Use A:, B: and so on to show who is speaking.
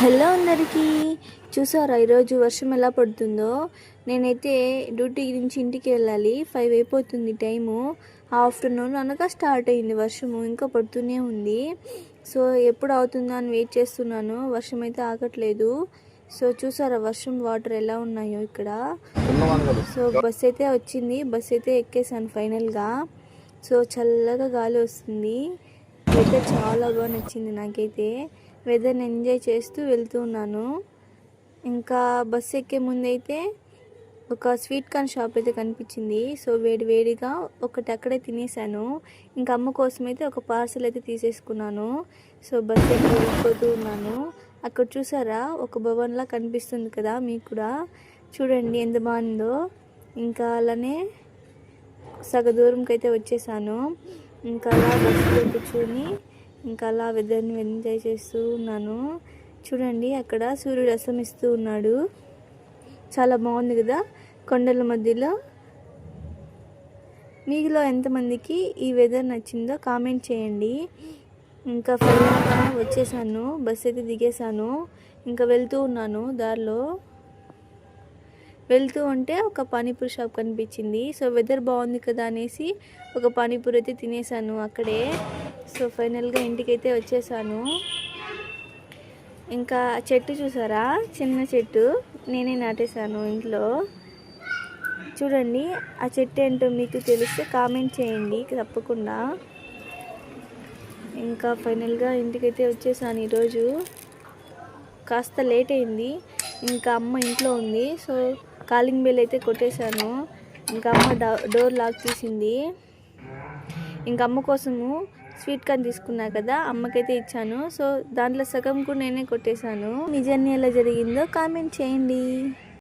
A: Hello అందరికీ, చూసారా ఈరోజు వర్షం ఎలా పడుతుందో. నేనైతే డ్యూటీ నుంచి ఇంటికి వెళ్ళాలి, 5 అయిపోతుంది టైము. ఆఫ్టర్నూన్ అనగా స్టార్ట్ అయింది వర్షము, ఇంకా పడుతూనే ఉంది. సో ఎప్పుడు అవుతుందా అని వెయిట్ చేస్తున్నాను. వర్షం అయితే ఆగట్లేదు. సో చూసారా వర్షం వాటర్ ఎలా ఉన్నాయో ఇక్కడ. సో బస్ అయితే వచ్చింది, బస్ అయితే ఎక్కేసాను ఫైనల్గా. సో చల్లగా గాలి వస్తుంది. వెదర్ చాలా బాగా నచ్చింది నాకైతే. వెదర్ని ఎంజాయ్ చేస్తూ వెళ్తూ ఉన్నాను. ఇంకా బస్సు ఎక్కే ముందైతే ఒక స్వీట్ కార్న్ షాప్ అయితే కనిపించింది. సో వేడిగా ఒకటి అక్కడే తినేసాను. ఇంకా అమ్మ కోసం అయితే ఒక పార్సల్ అయితే తీసేసుకున్నాను. సో బస్సు ఎక్కి వెళ్ళిపోతూ ఉన్నాను. అక్కడ చూసారా ఒక భవన్లా కనిపిస్తుంది కదా మీకు కూడా, చూడండి ఎంత బాగుందో. ఇంకా అలానే సగ దూరంకి అయితే వచ్చేసాను. ఇంకా అలా బస్సులో కూర్చొని ఇంకా అలా వెదర్ని ఎంజాయ్ చేస్తూ ఉన్నాను. చూడండి అక్కడ సూర్యుడు అస్తమిస్తూ ఉన్నాడు, చాలా బాగుంది కదా కొండల మధ్యలో. మీలో ఎంతమందికి ఈ వెదర్ నచ్చిందో కామెంట్ చేయండి. ఇంకా ఫైనల్గా వచ్చేసాను, బస్ అయితే దిగేసాను. ఇంకా వెళ్తూ ఉన్నాను. దారిలో వెళ్తూ ఉంటే ఒక పానీపూరి షాప్ కనిపించింది. సో వెదర్ బాగుంది కదా అనేసి ఒక పానీపూరి అయితే తినేసాను అక్కడే. సో ఫైనల్గా ఇంటికైతే వచ్చేసాను. ఇంకా చెట్టు చూసారా, చిన్న చెట్టు నేనే నాటేశాను ఇంట్లో. చూడండి ఆ చెట్టు ఏంటో మీకు తెలిస్తే కామెంట్ చేయండి తప్పకుండా. ఇంకా ఫైనల్గా ఇంటికైతే వచ్చేసాను. ఈరోజు కాస్త లేట్ అయింది. ఇంకా అమ్మ ఇంట్లో ఉంది. సో కాలింగ్ బెల్ అయితే కొట్టేశాను. ఇంకా అమ్మ డోర్ లాక్ తీసింది. ఇంకా అమ్మ కోసము స్వీట్ కార్న్ తీసుకున్నా కదా, అమ్మకైతే ఇచ్చాను. సో దాంట్లో సగం కూడా నేనే కొట్టేశాను. మీ జర్నీ ఎలా జరిగిందో కామెంట్ చేయండి.